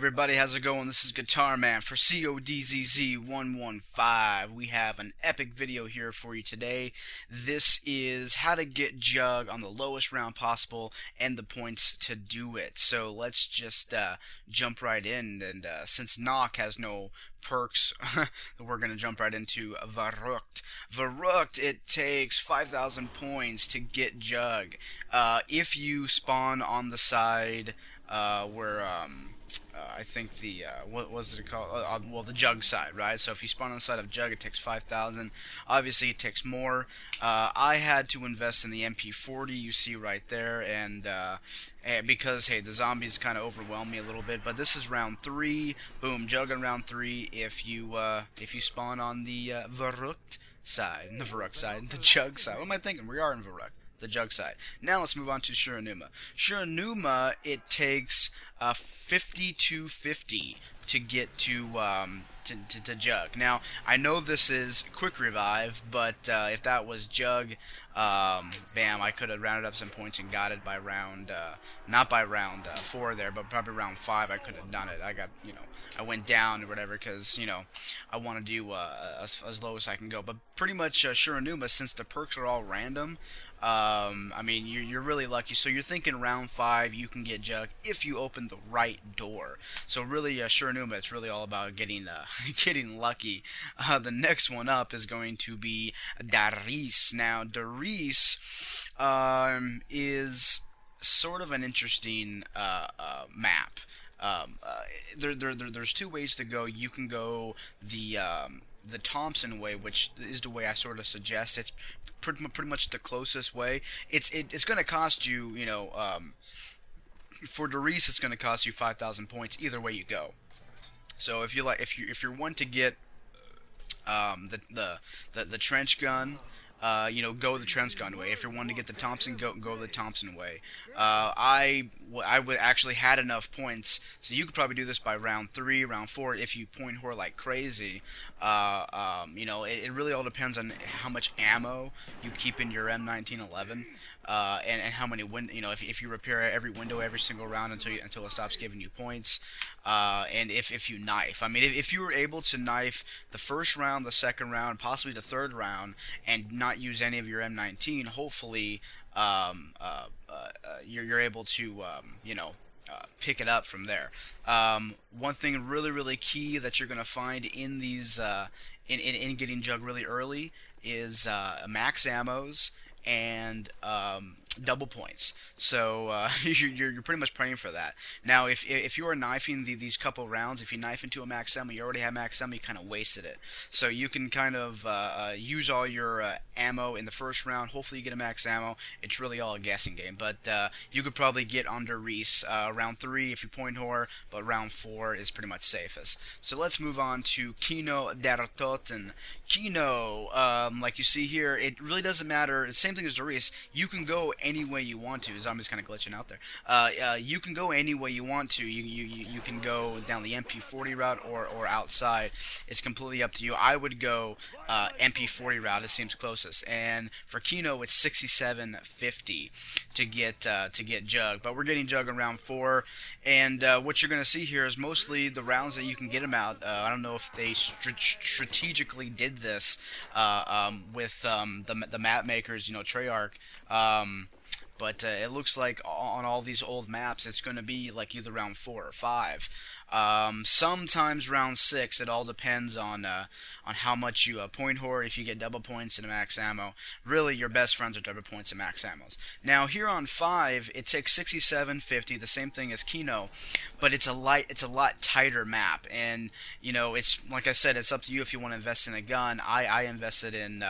everybody, how's it going? This is Guitar Man for CODZZ115. We have an epic video here for you today. This is how to get Jug on the lowest round possible and the points to do it. So let's just jump right in, and since Knock has no perks, we're going to jump right into Verruckt. Verruckt, it takes 5,000 points to get Jug. If you spawn on the side where I think the what was it called? Well, the Jug side, right? So if you spawn on the side of Jug, it takes 5,000. Obviously, it takes more. I had to invest in the MP40 you see right there, and because hey, the zombies kind of overwhelmed me a little bit. But this is round 3. Boom, Jug in round 3. If you spawn on the Verruckt side, the Jug side. What am I thinking? We are in Verruckt. The Jug side. Now let's move on to Shi No Numa. Shi No Numa, it takes 5250 to get to Jug. Now I know this is quick revive, but if that was Jug, bam, I could have rounded up some points and got it by round, not by round 4 there, but probably round 5 I could have done it. I got, I went down or whatever because, I want to do as low as I can go. But pretty much Shi No Numa, since the perks are all random, I mean, you're really lucky. So you're thinking round 5 you can get Jug if you open the right door. So really, Shi No Numa, it's really all about getting getting lucky. The next one up is going to be Riese. Now, Riese is sort of an interesting map. There's two ways to go. You can go the Thompson way, which is the way I sort of suggest. It's pretty much the closest way. It's going to cost you, for Riese, it's going to cost you 5,000 points either way you go. So if you're one to get the trench gun, go the trench gun way. If you're one to get the Thompson, go the Thompson way. I would actually had enough points, so you could probably do this by round 3, round 4 if you point whore like crazy. It really all depends on how much ammo you keep in your M1911. And how many if you repair every window every single round until it stops giving you points, and if you knife. I mean, if you were able to knife the first round, the second round, possibly the third round, and not use any of your M19, hopefully you're able to pick it up from there. One thing really key that you're gonna find in these in getting Jug really early is max ammos and double points. So you're pretty much praying for that. Now, if you are knifing these couple rounds, if you knife into a max ammo, you already have max ammo, you kind of wasted it. So you can kind of use all your ammo in the first round. Hopefully you get a max ammo. It's really all a guessing game, but you could probably get under Riese round 3 if you point whore, but round 4 is pretty much safest. So let's move on to Kino der Toten. Kino, like you see here, it really doesn't matter. It's the same thing as Riese. You can go any way you want to. Zombie's kind of glitching out there. You can go any way you want to. You can go down the MP40 route or outside. It's completely up to you. I would go MP40 route. It seems closest. And for Kino, it's 6750 to get Jug. But we're getting Jug in round 4. And what you're going to see here is mostly the rounds that you can get him out. I don't know if they strategically did this with the map makers, Treyarch. But it looks like on all these old maps, it's going to be like either round 4 or 5. Sometimes round 6. It all depends on how much you point whore. If you get double points and max ammo, really your best friends are double points and max ammos. Now here on 5, it takes 6750, the same thing as Kino, but it's a lot tighter map, and it's like I said, it's up to you if you want to invest in a gun. I invested in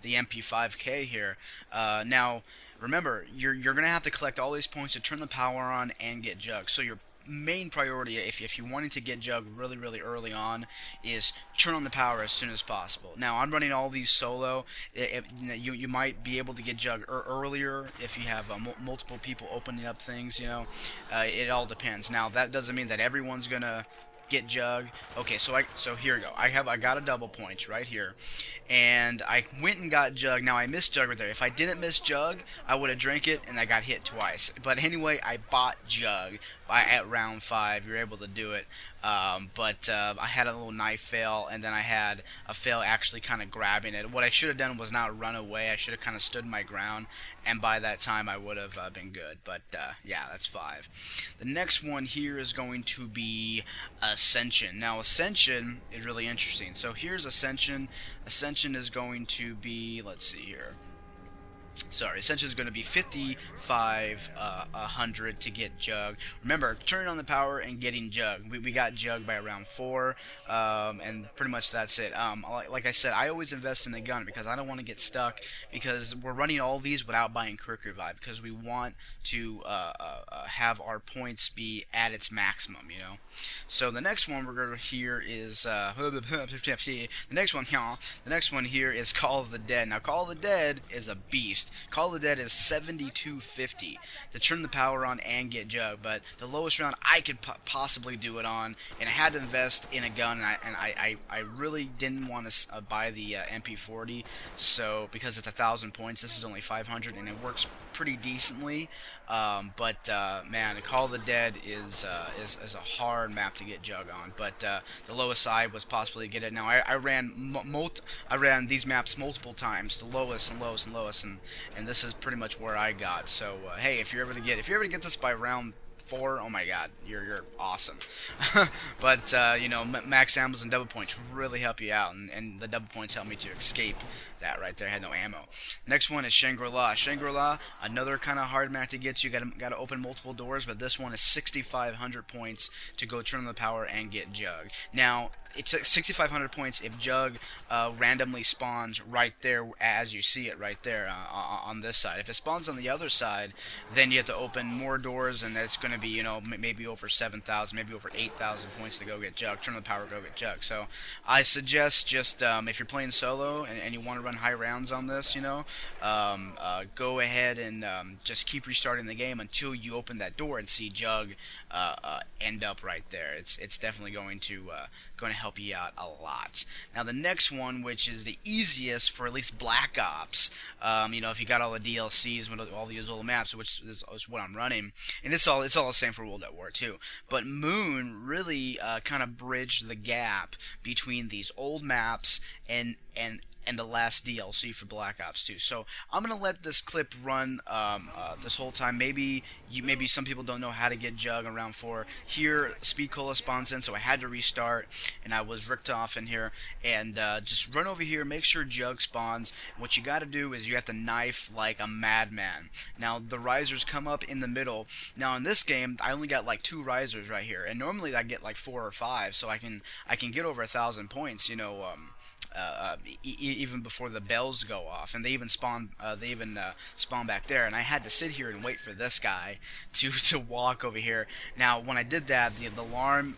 the MP5K here. Now, remember, you're going to have to collect all these points to turn the power on and get Jug. So your main priority, if you're wanting to get Jug really early on, is turn on the power as soon as possible. Now, I'm running all these solo. You might be able to get Jug earlier if you have multiple people opening up things. It all depends. Now, that doesn't mean that everyone's going to get Jug. Okay, so here we go. I got a double points right here, and I went and got Jug. Now I missed Jug right there. If I didn't miss Jug, I would have drank it, and I got hit twice. But anyway, I bought Jug at round 5. You're able to do it. But I had a little knife fail, and then I had a fail actually kind of grabbing it. What I should have done was not run away. I should have kind of stood my ground, and by that time I would have been good. But yeah, that's 5. The next one here is going to be Ascension. Now Ascension is really interesting. So here's Ascension. Ascension is going to be, let's see here. Sorry, Ascension is going to be 5,500 to get Jug. Remember, turning on the power and getting Jug. We got Jug by around 4, and pretty much that's it. Like I said, I always invest in the gun because I don't want to get stuck, because we're running all these without buying Quick Revive, because we want to have our points be at its maximum, you know. So the next one we're going to hear is the next one here is Call of the Dead. Now Call of the Dead is a beast. Call of the Dead is 7250 to turn the power on and get Jug, but the lowest round I could possibly do it on, and I had to invest in a gun, and I really didn't want to buy the MP40, so because it's 1,000 points, this is only 500, and it works pretty decently. But man, Call of the Dead is a hard map to get Jug on. But the lowest I was possibly get it. Now I ran these maps multiple times, the lowest and lowest and lowest, and this is pretty much where I got. So hey, if you're ever to get this by round 4, oh my god, you're awesome. But you know, max ammos and double points really help you out, and the double points help me to escape that right there. I had no ammo. Next one is Shangri. Shangri, another kind of hard map to get. You gotta open multiple doors, but this one is 6,500 points to go turn on the power and get Jug. Now it's 6,500 points if Jug randomly spawns right there as you see it right there on this side. If it spawns on the other side, then you have to open more doors, and that's going to be, you know, maybe over 7,000, maybe over 8,000 points to go get Jug. Turn on the power, go get Jug. So I suggest just if you're playing solo and you want to run high rounds on this, you know, go ahead and just keep restarting the game until you open that door and see Jug end up right there. It's definitely going to help you out a lot. Now the next one, which is the easiest for at least Black Ops, you know, if you got all the DLCs with all these old maps, which is what I'm running, and it's all the same for World at War II. But Moon really kind of bridged the gap between these old maps and the last DLC for Black Ops 2. So I'm gonna let this clip run this whole time. Maybe some people don't know how to get Jug in round 4. Here, Speed Cola spawns in, so I had to restart, and I was ricked off in here. And just run over here, make sure Jug spawns. What you got to do is you have to knife like a madman. Now the risers come up in the middle. Now in this game, I only got like 2 risers right here, and normally I get like 4 or 5, so I can get over 1,000 points. You know. Even before the bells go off, and they even spawn back there, and I had to sit here and wait for this guy to walk over here. Now when I did that, the alarm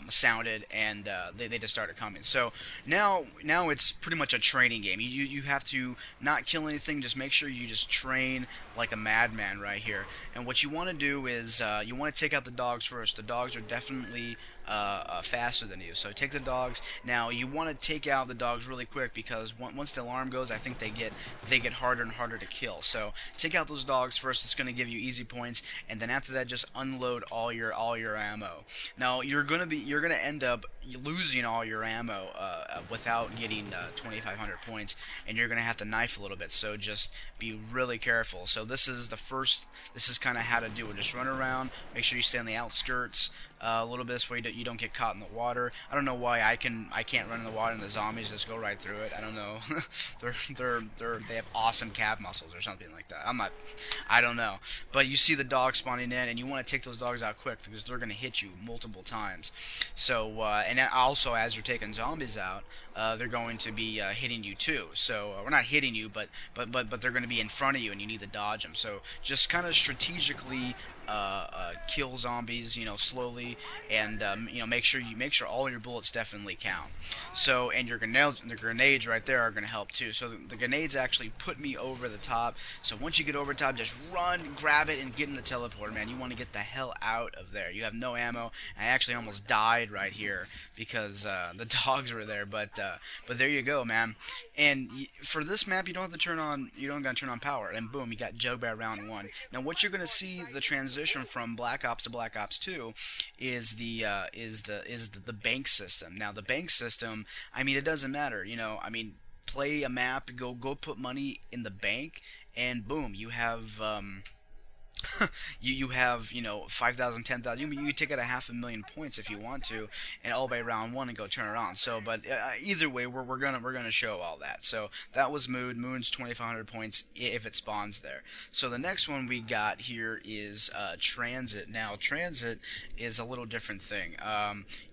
sounded, and they just started coming. So now it's pretty much a training game. You have to not kill anything, just make sure you just train like a madman right here. And what you want to do is you want to take out the dogs first. The dogs are definitely faster than you, so take the dogs. Now you want to take out the dogs really quick, because once the alarm goes, I think they get harder and harder to kill. So take out those dogs first. It's going to give you easy points, and then after that, just unload all your ammo. Now you're gonna end up losing all your ammo without getting 2,500 points, and you're gonna have to knife a little bit. So just be really careful. So this is kind of how to do it. Just run around, make sure you stay on the outskirts a little bit, so you don't get caught in the water. I don't know why I can't run in the water and the zombies just go right through it. I don't know. they have awesome calf muscles or something like that. I don't know. But you see the dogs spawning in, and you want to take those dogs out quick, because they're going to hit you multiple times. So and also, as you're taking zombies out, they're going to be hitting you too. So we're not hitting you, but they're going to be in front of you, and you need to dodge them. So just kind of strategically kill zombies, slowly, and make sure all your bullets definitely count. So, and the grenades right there are gonna help too. So the grenades actually put me over the top. So once you get over top, just run, grab it, and get in the teleporter, man. You want to get the hell out of there. You have no ammo. I actually almost died right here because the dogs were there, but there you go, man. And for this map, you don't gotta turn on power, and boom, you got Jug by round one. Now, what you're gonna see the transition from Black Ops to Black Ops 2 is the bank system. Now, the bank system, I mean, it doesn't matter, I mean, play a map, go put money in the bank, and boom, you have you have 5,000, 10,000. You take out a 500,000 points if you want to, and all by round one and go turn it on. So, but either way, we're gonna show all that. So that was Moon's 2,500 points if it spawns there. So the next one we got here is Tranzit. Now Tranzit is a little different thing.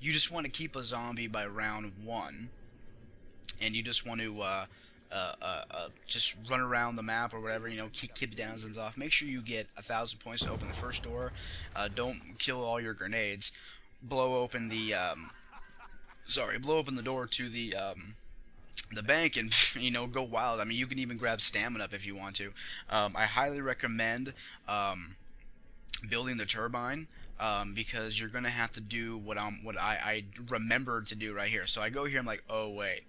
You just want to keep a zombie by round one, and you just want to just run around the map or whatever, keep the downzones off. Make sure you get 1,000 points to open the first door. Don't kill all your grenades. Blow open the door to the bank and go wild. I mean, you can even grab stamina up if you want to. I highly recommend building the turbine. Because you're gonna have to do what I remembered to do right here. So I go here, I'm like, oh wait,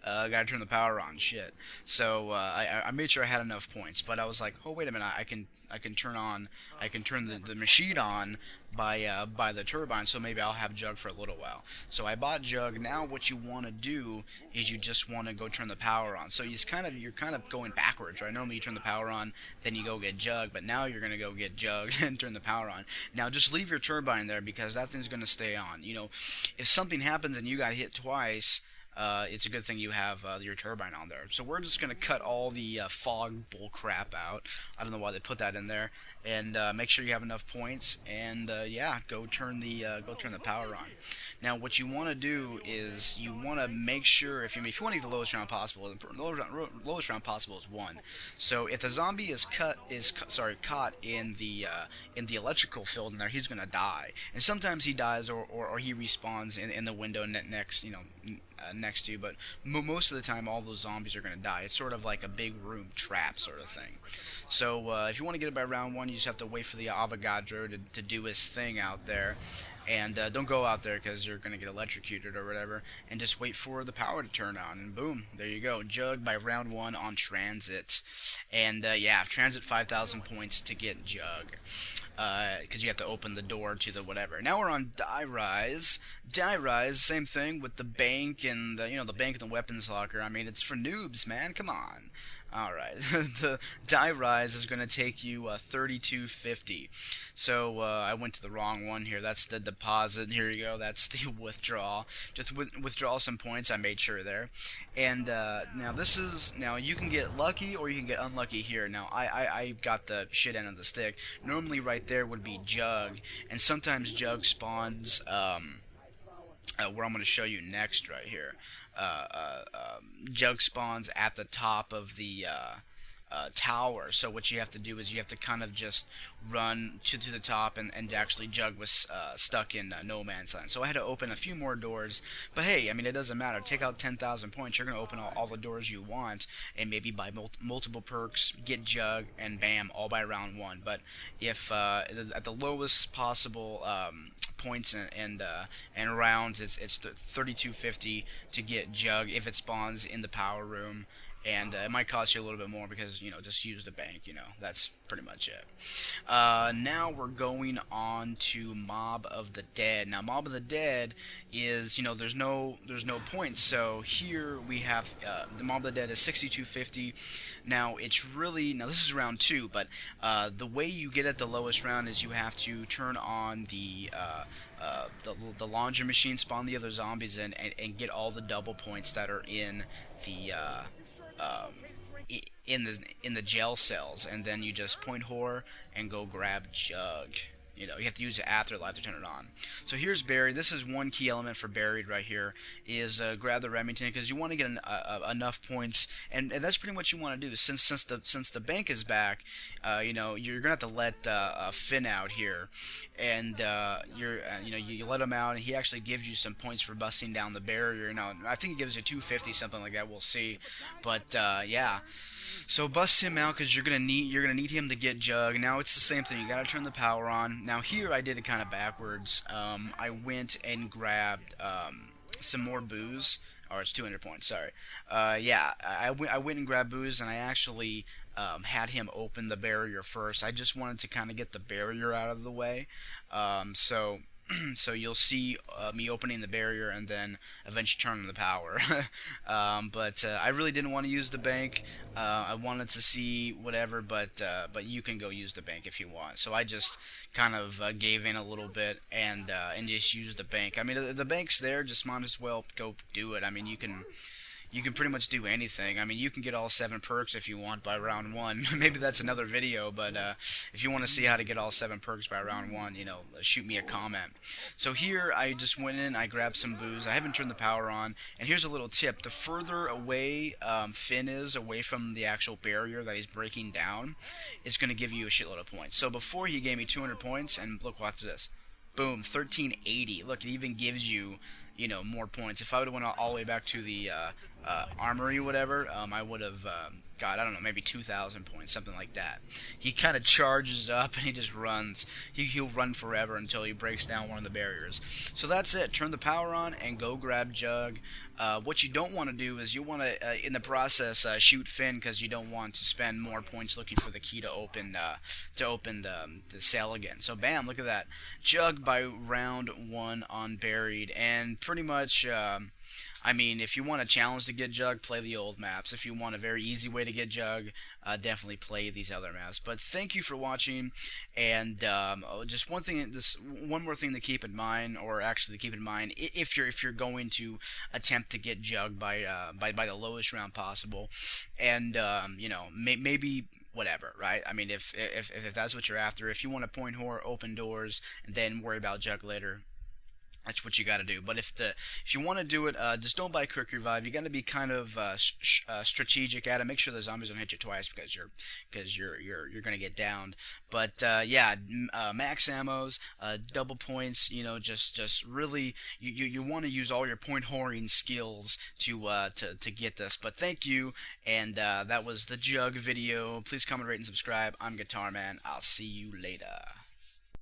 I gotta turn the power on. Shit. So I made sure I had enough points, but I was like, oh wait a minute, I can turn the machine on by the turbine, so maybe I'll have Jug for a little while. So I bought Jug. Now what you want to do is you just want to go turn the power on. So you're kind of going backwards, right? Normally you turn the power on, then you go get Jug, but now you're gonna go get Jug and turn the power on. Now just leave your turbine there because that thing's gonna stay on. If something happens and you got hit twice, it's a good thing you have your turbine on there. So we're just going to cut all the fog bull crap out. I don't know why they put that in there. And make sure you have enough points. And yeah, go turn the power on. Now what you want to do is you want to make sure if you want to get the lowest round possible. The lowest round possible is 1. So if the zombie is caught in the electrical field in there, he's going to die. And sometimes he dies or he respawns in the window next next to you, but most of the time all those zombies are going to die. It's sort of like a big room trap sort of thing. So if you want to get it by round 1, you just have to wait for the Avogadro to do his thing out there. And don't go out there because you're going to get electrocuted or whatever. And just wait for the power to turn on. And boom, there you go. Jug by round 1 on Tranzit. And yeah, Tranzit 5,000 points to get Jug. Because you have to open the door to the whatever. Now we're on Die Rise. Die Rise, same thing with the bank and the bank and the weapons locker. I mean, it's for noobs, man. Come on. Alright, the Die Rise is going to take you 3250. So I went to the wrong one here. That's the deposit. Here you go. That's the withdrawal. Just withdraw some points. I made sure there. And now you can get lucky or you can get unlucky here. Now I got the shit end of the stick. Normally right there would be Jug, and sometimes Jug spawns where I'm going to show you next right here. Jug spawns at the top of the tower. So what you have to do is you have to kind of just run to the top, and actually Jug was stuck in no man's land. So I had to open a few more doors, but hey, I mean, it doesn't matter. Take out 10,000 points, you're going to open all the doors you want, and maybe buy multiple perks, get Jug, and bam, all by round 1. But if at the lowest possible points and rounds, it's 3250 to get Jug if it spawns in the power room. And it might cost you a little bit more because, just use the bank, that's pretty much it. Now we're going on to Mob of the Dead. Now, Mob of the Dead is, there's no points. So here we have, the Mob of the Dead is 6250. Now, this is round 2, but the way you get at the lowest round is you have to turn on the laundry machine, spawn the other zombies in, and get all the double points that are in the in the jail cells, and then you just point whore and go grab Jug. You know, you have to use the afterlife to turn it on. So here's Buried. This is one key element for Buried right here, is grab the Remington, because you want to get enough points, and that's pretty much what you want to do. Since the bank is back, you know, you're gonna have to let Finn out here, and you know, you let him out, and he actually gives you some points for busting down the barrier. Now I think he gives you 250, something like that. We'll see, but yeah. So bust him out, because you're gonna need him to get Jug. Now it's the same thing. You gotta turn the power on. Now here I did it kind of backwards. I went and grabbed some more booze. Or it's 200 points. Sorry. Yeah, I went and grabbed booze, and I actually had him open the barrier first. I just wanted to kind of get the barrier out of the way. So so you'll see me opening the barrier and then eventually turning the power. But I really didn't want to use the bank. I wanted to see whatever, but you can go use the bank if you want. So I just kind of gave in a little bit and just used the bank. I mean, the bank's there. Just might as well go do it. I mean, you can pretty much do anything. I mean, you can get all 7 perks if you want by round 1. Maybe that's another video, but if you want to see how to get all 7 perks by round 1, you know, shoot me a comment. So here, I just went in, I grabbed some booze. I haven't turned the power on, and here's a little tip. The further away Finn is, away from the actual barrier that he's breaking down, it's going to give you a shitload of points. So before, he gave me 200 points, and look, watch this. Boom, 1380. Look, it even gives you, you know, more points. If I would have went all the way back to the armory, whatever, I would have got, I don't know, maybe 2,000 points, something like that. He kind of charges up and he just runs. He'll run forever until he breaks down one of the barriers. So that's it. Turn the power on and go grab Jug. What you don't want to do is you want to, in the process, shoot Finn, because you don't want to spend more points looking for the key to open the cell again. So bam, look at that. Jug by round 1 on Buried, and pretty much, I mean, if you want a challenge to get Jug, play the old maps. If you want a very easy way to get Jug, definitely play these other maps. But thank you for watching, and just one more thing to keep in mind, or actually to keep in mind, if you're going to attempt to get Jug by the lowest round possible, and you know, maybe whatever, right? I mean, if that's what you're after, if you want to point whore, open doors, and then worry about Jug later, that's what you got to do. But if you want to do it, just don't buy quick revive. You got to be kind of strategic at it. Make sure the zombies don't hit you twice, because you're gonna get downed. But yeah, max ammos, double points. You know, just really you want to use all your point whoring skills to get this. But thank you, and that was the Jug video. Please comment, rate, and subscribe. I'm Guitar Man. I'll see you later.